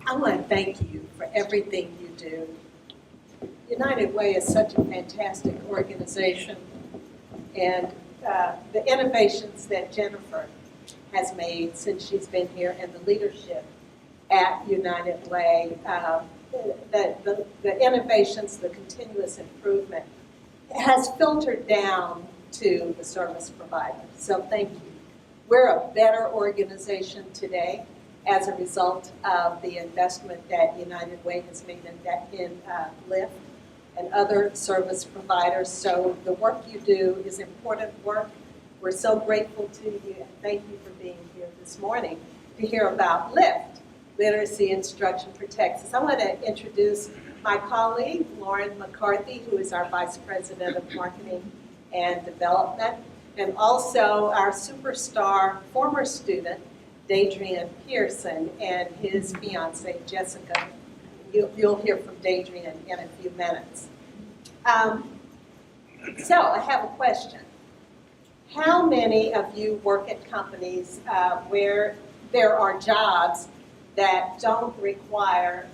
I want to thank you for everything you do. United Way is such a fantastic organization, and the innovations that Jennifer has made since she's been here and the leadership at United Way, the innovations, the continuous improvement has filtered down to the service provider. So thank you. We're a better organization today as a result of the investment that United Way has made in Lyft and other service providers. So the work you do is important work. We're so grateful to you, and thank you for being here this morning to hear about Lyft, Literacy Instruction for Texas. I want to introduce my colleague, Lauren McCarthy, who is our Vice President of Marketing and Development, and also our superstar former student, Dadrian Pearson, and his fiancee, Jessica. You'll hear from Dadrian in a few minutes. So I have a question. How many of you work at companies where there are jobs that don't require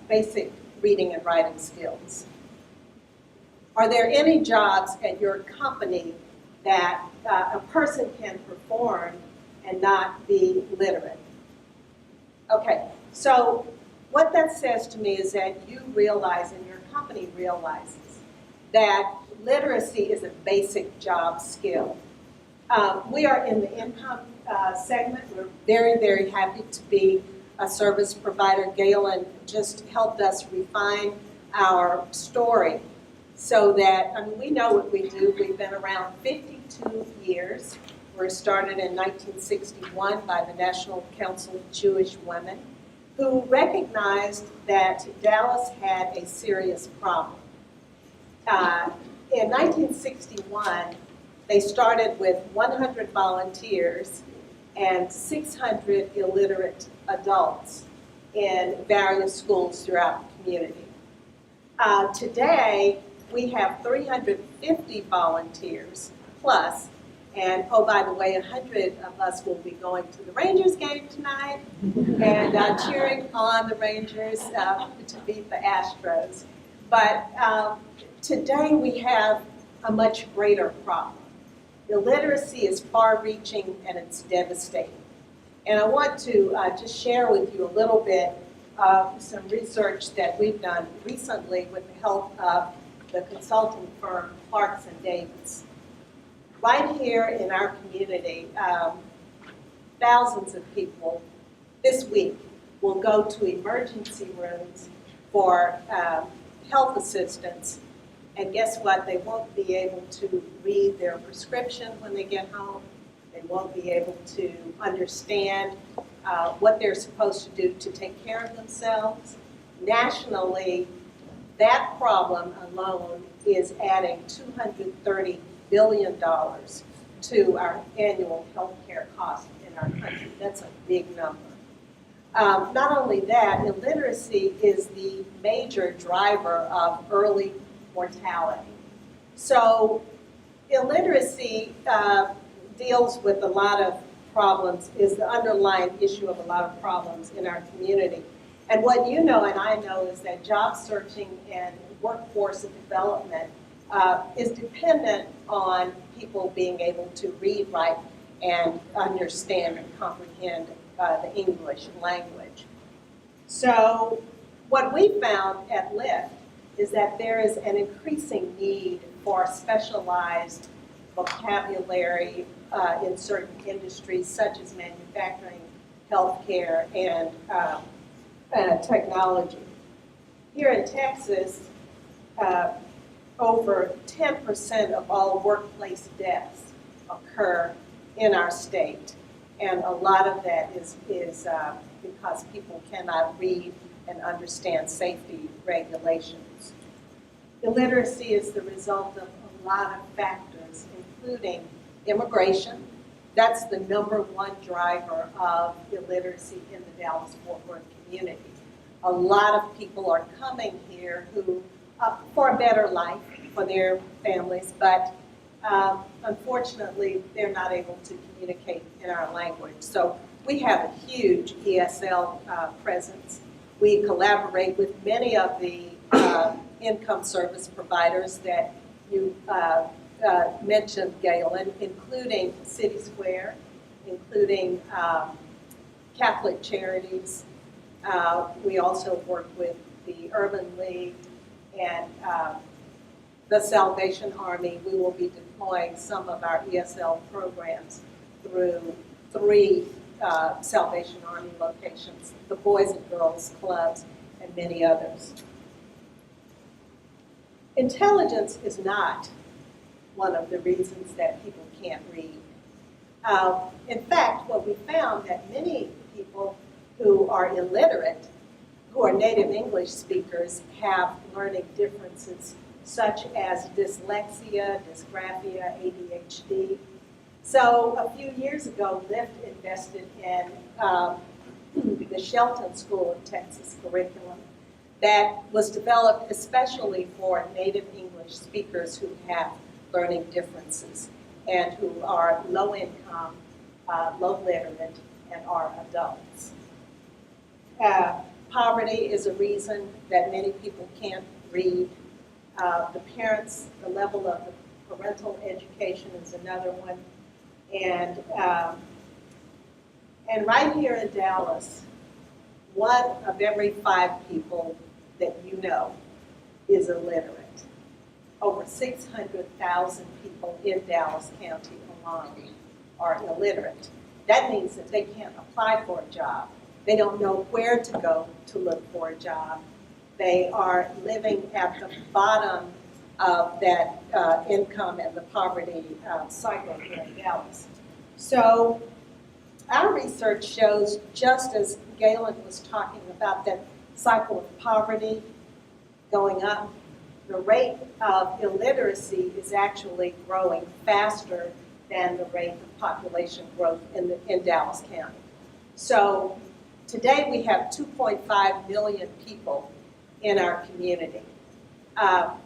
basic reading and writing skills? Are there any jobs at your company that a person can perform and not be literate? Okay, so what that says to me is that you realize and your company realizes that literacy is a basic job skill. We are in the income segment. We're very, very happy to be a service provider. Galen just helped us refine our story so that, I mean, we know what we do. We've been around 52 years. We were started in 1961 by the National Council of Jewish Women, who recognized that Dallas had a serious problem. In 1961, they started with 100 volunteers and 600 illiterate adults in various schools throughout the community. Today, we have 350 volunteers plus, and oh, by the way, 100 of us will be going to the Rangers game tonight and cheering on the Rangers to beat the Astros. But today we have a much greater problem. Illiteracy is far-reaching and it's devastating. And I want to just share with you a little bit of some research that we've done recently with the help of the consulting firm Clarks and Davis. Right here in our community, thousands of people this week will go to emergency rooms for health assistance, and guess what? They won't be able to read their prescription when they get home. They won't be able to understand what they're supposed to do to take care of themselves. Nationally, that problem alone is adding $230 billion to our annual health care costs in our country. That's a big number. Not only that, illiteracy is the major driver of early mortality. So illiteracy deals with a lot of problems, is the underlying issue of a lot of problems in our community. And what you know and I know is that job searching and workforce development is dependent on people being able to read, write, and understand and comprehend the English language. So what we found at Lyft is that there is an increasing need for specialized vocabulary in certain industries such as manufacturing, healthcare, and technology. Here in Texas, over 10% of all workplace deaths occur in our state, and a lot of that is because people cannot read and understand safety regulations. Illiteracy is the result of a lot of factors, including immigration. That's the #1 driver of illiteracy in the Dallas-Fort Worth community. A lot of people are coming here who, for a better life for their families, but unfortunately, they're not able to communicate in our language. So we have a huge ESL presence We collaborate with many of the income service providers that you mentioned, Galen, including City Square, including Catholic Charities. We also work with the Urban League and the Salvation Army. We will be deploying some of our ESL programs through 3 Salvation Army locations, the Boys and Girls Clubs, and many others. Intelligence is not one of the reasons that people can't read. In fact, what we found that many people who are illiterate, who are native English speakers, have learning differences such as dyslexia, dysgraphia, ADHD. So a few years ago, Lyft invested in the Shelton School of Texas curriculum that was developed especially for native English speakers who have learning differences and who are low income, low literate, and are adults. Poverty is a reason that many people can't read. The parents, the level of the parental education is another one. And right here in Dallas, 1 of every 5 people that you know is illiterate. Over 600,000 people in Dallas County alone are illiterate. That means that they can't apply for a job. They don't know where to go to look for a job. They are living at the bottom of that income and the poverty cycle here in Dallas. So our research shows, just as Galen was talking about that cycle of poverty going up, the rate of illiteracy is actually growing faster than the rate of population growth in Dallas County. So today we have 2.5 million people in our community.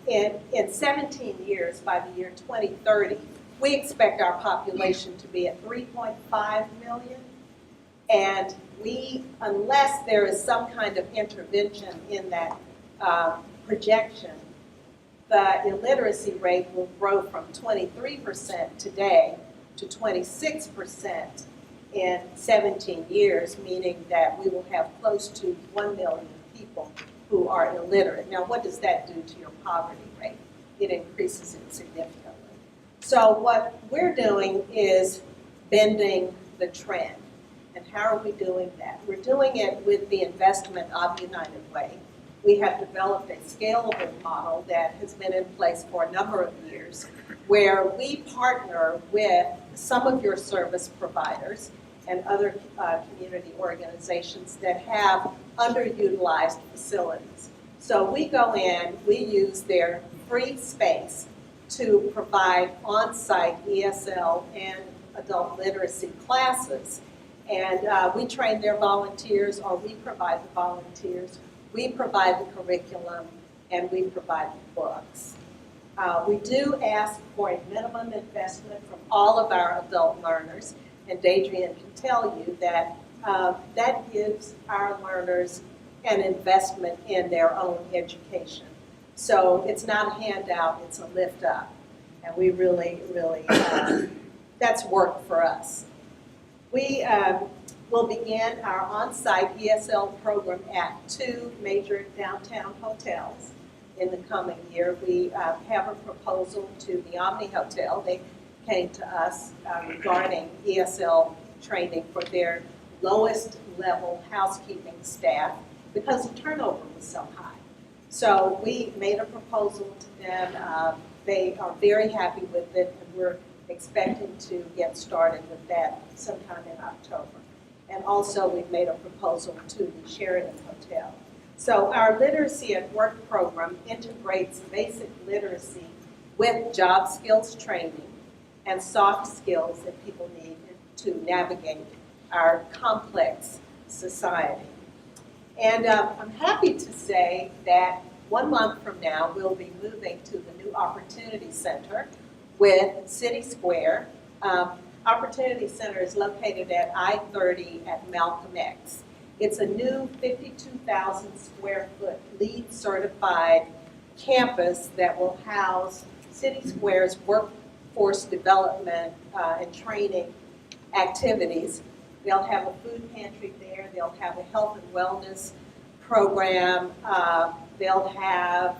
In 17 years, by the year 2030, we expect our population to be at 3.5 million. And unless there is some kind of intervention in that projection, the illiteracy rate will grow from 23% today to 26% in 17 years, meaning that we will have close to 1 million people who are illiterate. Now, what does that do to your poverty rate? It increases it significantly. So what we're doing is bending the trend. And how are we doing that? We're doing it with the investment of United Way. We have developed a scalable model that has been in place for a number of years, where we partner with some of your service providers and other community organizations that have underutilized facilities. So we go in, we use their free space to provide on-site ESL and adult literacy classes. And we train their volunteers, or we provide the volunteers. We provide the curriculum, and we provide the books. We do ask for a minimum investment from all of our adult learners, and Dadrian can tell you that that gives our learners an investment in their own education. So it's not a handout, it's a lift up. And we really, that's work for us. We will begin our on-site ESL program at 2 major downtown hotels in the coming year. We have a proposal to the Omni Hotel. They came to us regarding ESL training for their lowest level housekeeping staff because the turnover was so high. So we made a proposal to them. They are very happy with it, and we're expecting to get started with that sometime in October. And also we've made a proposal to the Sheridan Hotel. So our Literacy at Work program integrates basic literacy with job skills training and soft skills that people need to navigate our complex society. And I'm happy to say that 1 month from now, we'll be moving to the new Opportunity Center with City Square. Opportunity Center is located at I-30 at Malcolm X. It's a new 52,000 square foot LEED certified campus that will house City Square's workforce development and training activities. They'll have a food pantry there. They'll have a health and wellness program. They'll have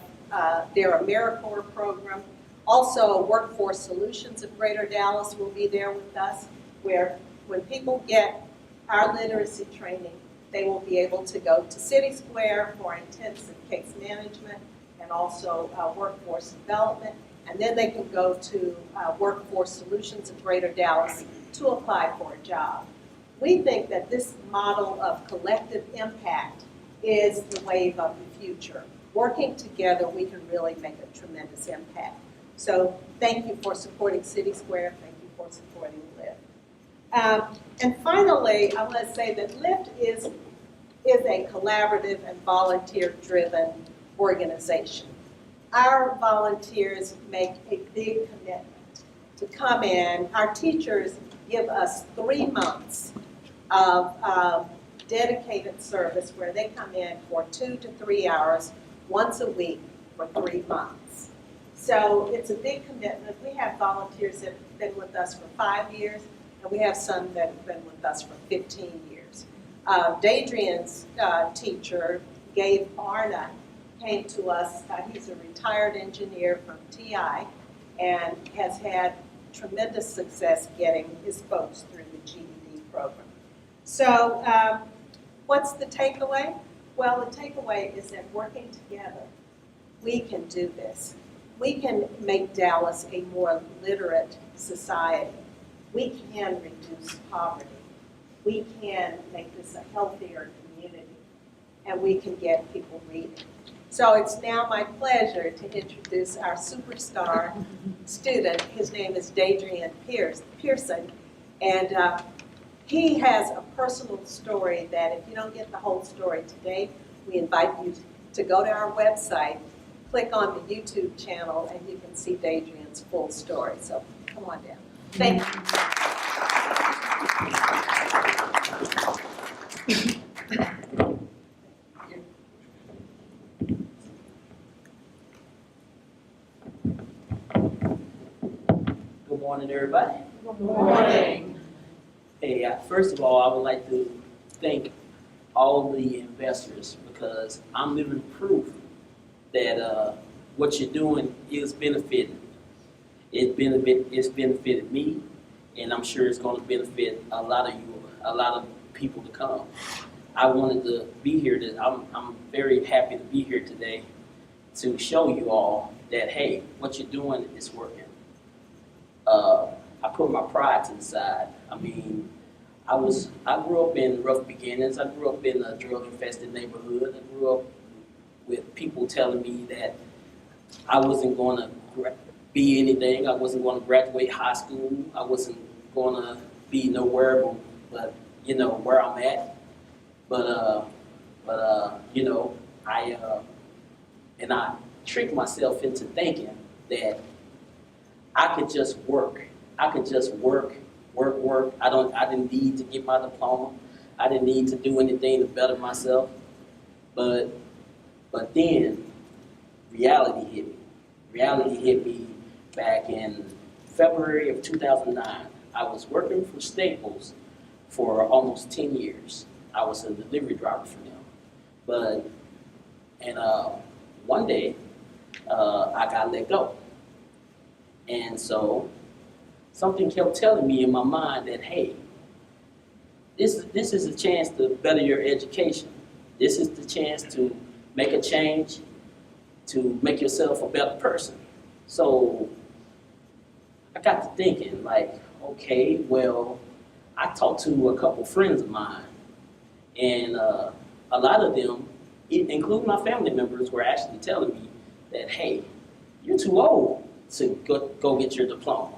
their AmeriCorps program. Also, Workforce Solutions of Greater Dallas will be there with us, where when people get our literacy training, they will be able to go to City Square for intensive case management and also workforce development. And then they can go to Workforce Solutions of Greater Dallas to apply for a job. We think that this model of collective impact is the wave of the future. Working together, we can really make a tremendous impact. So thank you for supporting City Square. Thank you for supporting LIFT. And finally, I want to say that LIFT is a collaborative and volunteer-driven organization. Our volunteers make a big commitment to come in. Our teachers give us 3 months of dedicated service where they come in for 2 to 3 hours once a week for 3 months. So it's a big commitment. We have volunteers that have been with us for 5 years, and we have some that have been with us for 15 years. Dadrian's teacher, Gabe Arna, came to us. He's a retired engineer from TI and has had tremendous success getting his folks through the GED program. So what's the takeaway? Well, the takeaway is that working together, we can do this. We can make Dallas a more literate society. We can reduce poverty. We can make this a healthier community, and we can get people reading. So it's now my pleasure to introduce our superstar student. His name is Dadrian Pearson, and he has a personal story that if you don't get the whole story today, we invite you to go to our website, click on the YouTube channel, and you can see Dadrian's full story. So come on down. Thank you. Good morning, everybody. Good morning. Hey, first of all, I would like to thank all the investors because I'm living proof that what you're doing is benefiting. It's benefited me, and I'm sure it's going to benefit a lot of people to come. I wanted to be here. I'm very happy to be here today to show you all that, hey, what you're doing is working. I put my pride to the side. I mean, I grew up in rough beginnings. I grew up in a drug-infested neighborhood. I grew up with people telling me that I wasn't going to be anything. I wasn't going to graduate high school. I wasn't going to be nowhere but you know, where I'm at. But you know, I tricked myself into thinking that I could just work. I could just work. I didn't need to get my diploma. I didn't need to do anything to better myself. But then reality hit me. Reality hit me back in February of 2009. I was working for Staples for almost 10 years. I was a delivery driver for them. One day, I got let go. And so something kept telling me in my mind that, hey, this is a chance to better your education. This is the chance to make a change, to make yourself a better person. So I got to thinking, like, okay, well, I talked to a couple friends of mine, and a lot of them, including my family members, were actually telling me that, hey, you're too old to go get your diploma.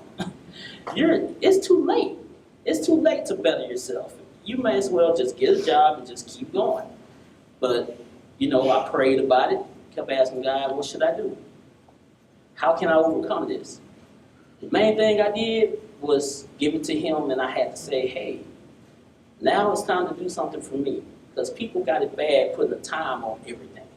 It's too late. It's too late to better yourself. You may as well just get a job and just keep going. But, you know, I prayed about it, kept asking God, what should I do? How can I overcome this? The main thing I did was give it to him, and I had to say, hey, now it's time to do something for me. Because people got it bad putting the time on everything.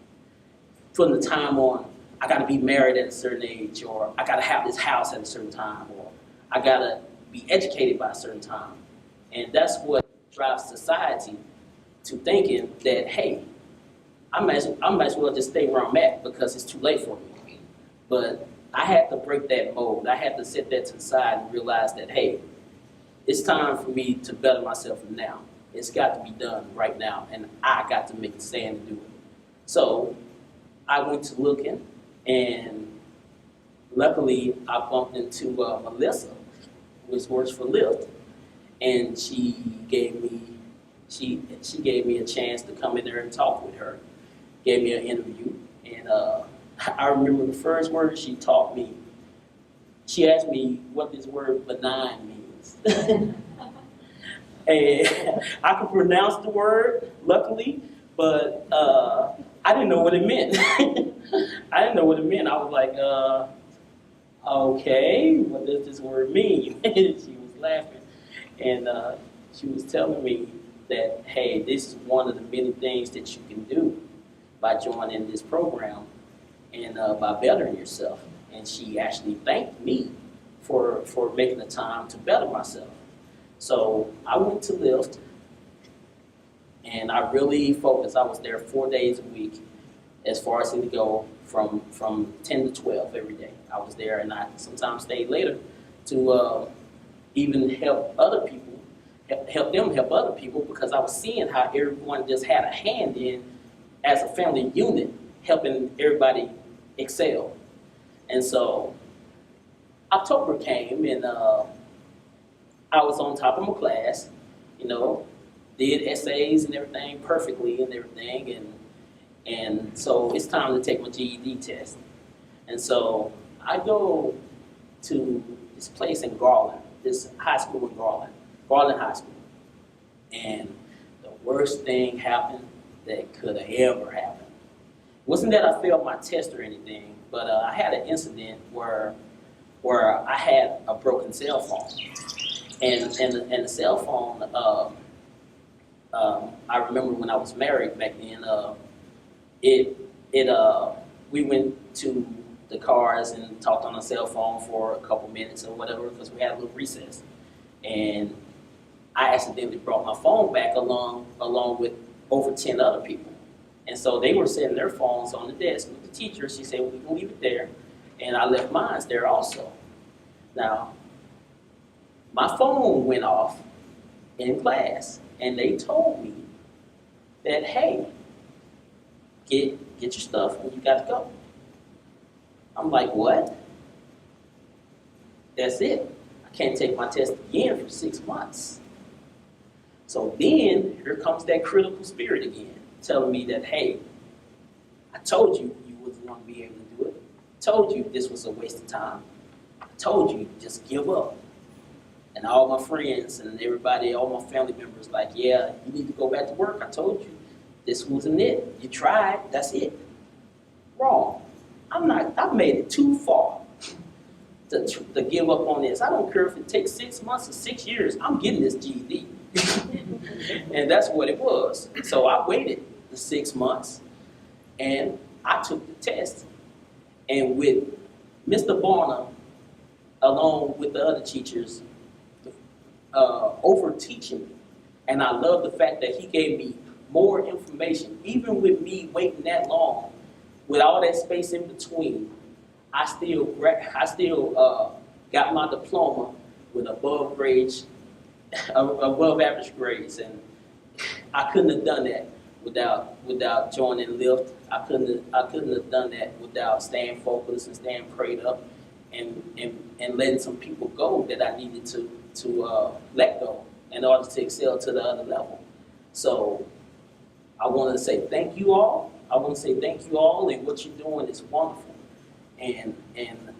Putting the time on, I got to be married at a certain age, or I got to have this house at a certain time, or I got to be educated by a certain time. And that's what drives society to thinking that, hey, I might as well just stay where I'm at because it's too late for me. But I had to break that mold. I had to set that to the side and realize that, hey, it's time for me to better myself now. It's got to be done right now, and I got to make a stand and do it. So I went to looking, and luckily I bumped into Melissa, which works for Lyft, and she gave me a chance to come in there and talk with her. Gave me an interview, and I remember the first word she taught me. She asked me what this word benign means. And I could pronounce the word, luckily, but I didn't know what it meant. I didn't know what it meant. I was like, okay, what does this word mean? She was laughing, and she was telling me that, hey, this is one of the many things that you can do by joining this program and by bettering yourself. And she actually thanked me for making the time to better myself. So I went to Lyft, and I really focused. I was there 4 days a week as far as it go, from 10 to 12 every day. I was there, and I sometimes stayed later to even help other people, help them help other people, because I was seeing how everyone just had a hand in, as a family unit, helping everybody excel. And so October came, and I was on top of my class, did essays and everything perfectly and everything, and so it's time to take my GED test. And so I go to this place in Garland, this high school in Garland High School, and the worst thing happened that could have ever happened. It wasn't that I failed my test or anything, but I had an incident where I had a broken cell phone. And the cell phone, I remember when I was married back then, we went to the cars and talked on the cell phone for a couple minutes or whatever, because we had a little recess. And I accidentally brought my phone back along with over 10 other people. And so they were setting their phones on the desk with the teacher. She said, well, we can leave it there. And I left mine there also. Now, my phone went off in class, and they told me that, hey, get your stuff and you got to go. I'm like, what? That's it. I can't take my test again for 6 months. So then, here comes that critical spirit again, telling me that, hey, I told you you wasn't going to be able to do it. I told you this was a waste of time. I told you just give up. And all my friends and everybody, all my family members, like, yeah, you need to go back to work. I told you this wasn't it. You tried, that's it. Wrong. I've made it too far to give up on this. I don't care if it takes 6 months or 6 years, I'm getting this GED. And that's what it was. So I waited the 6 months, and I took the test. And with Mr. Barnum, along with the other teachers, over teaching me. And I love the fact that he gave me more information. Even with me waiting that long, with all that space in between, I still got my diploma with above average grades. And I couldn't have done that without joining Lyft. I couldn't have done that without staying focused and staying prayed up and letting some people go that I needed to let go in order to excel to the other level. So I wanted to say thank you all. And what you're doing is wonderful. And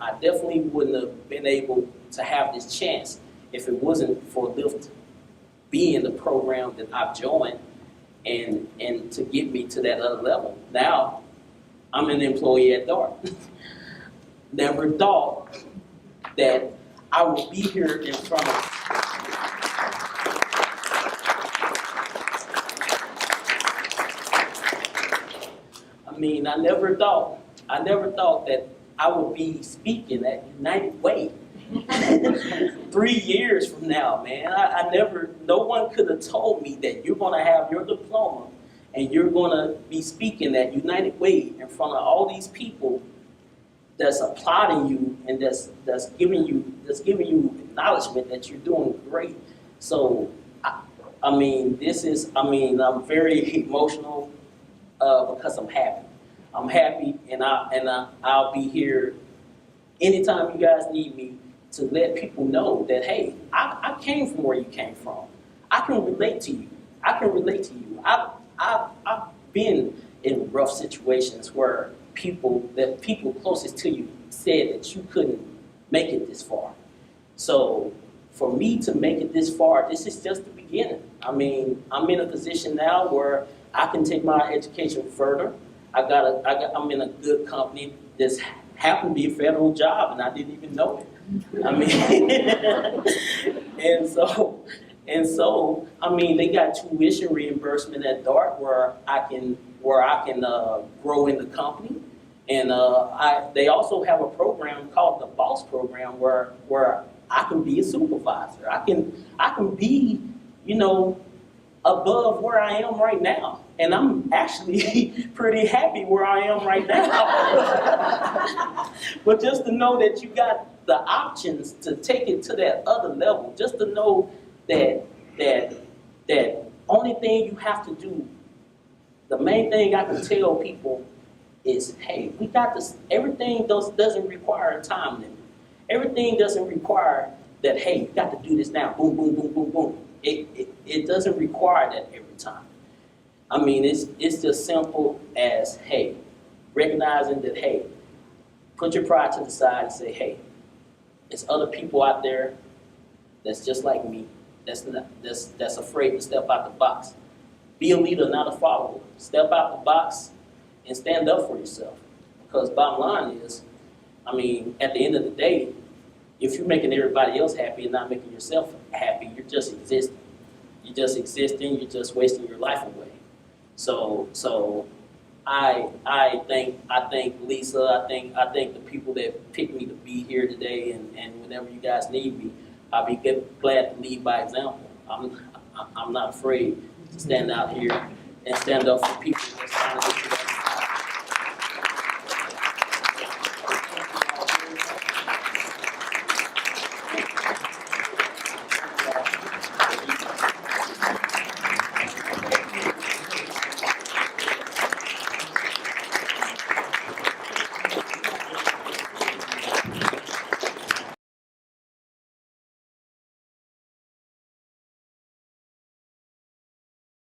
I definitely wouldn't have been able to have this chance if it wasn't for Lyft being the program that I've joined and to get me to that other level. Now, I'm an employee at DART. Never thought that I would be here in front of I mean, I never thought that I would be speaking at United Way 3 years from now, man. No one could have told me that you're gonna have your diploma and you're gonna be speaking at United Way in front of all these people that's applauding you and that's giving you acknowledgement that you're doing great. So, I'm very emotional because I'm happy. I'm happy, and I'll be here anytime you guys need me to let people know that, hey, I came from where you came from. I can relate to you. I've been in rough situations where people closest to you said that you couldn't make it this far. So for me to make it this far, this is just the beginning. I mean, I'm in a position now where I can take my education further. I'm in a good company that's happened to be a federal job, and I didn't even know it. I mean, and so, I mean, they got tuition reimbursement at DART where I can grow in the company, and they also have a program called the Boss Program where I can be a supervisor. I can be, above where I am right now. And I'm actually pretty happy where I am right now. But just to know that you got the options to take it to that other level, just to know that only thing you have to do, the main thing I can tell people is, hey, we got this. Everything doesn't require a time limit. Everything doesn't require that, hey, you got to do this now, boom, boom, boom, boom, boom. It doesn't require that every time. I mean, it's just simple as, hey, recognizing that, hey, put your pride to the side and say, hey, there's other people out there that's just like me, that's afraid to step out the box. Be a leader, not a follower. Step out the box and stand up for yourself. Because bottom line is, I mean, at the end of the day, if you're making everybody else happy and not making yourself happy, you're just existing. You're just existing, you're just wasting your life away. So I thank Lisa, I thank the people that picked me to be here today, and whenever you guys need me, I'll be glad to lead by example. I'm not afraid to stand out here and stand up for people that's trying to do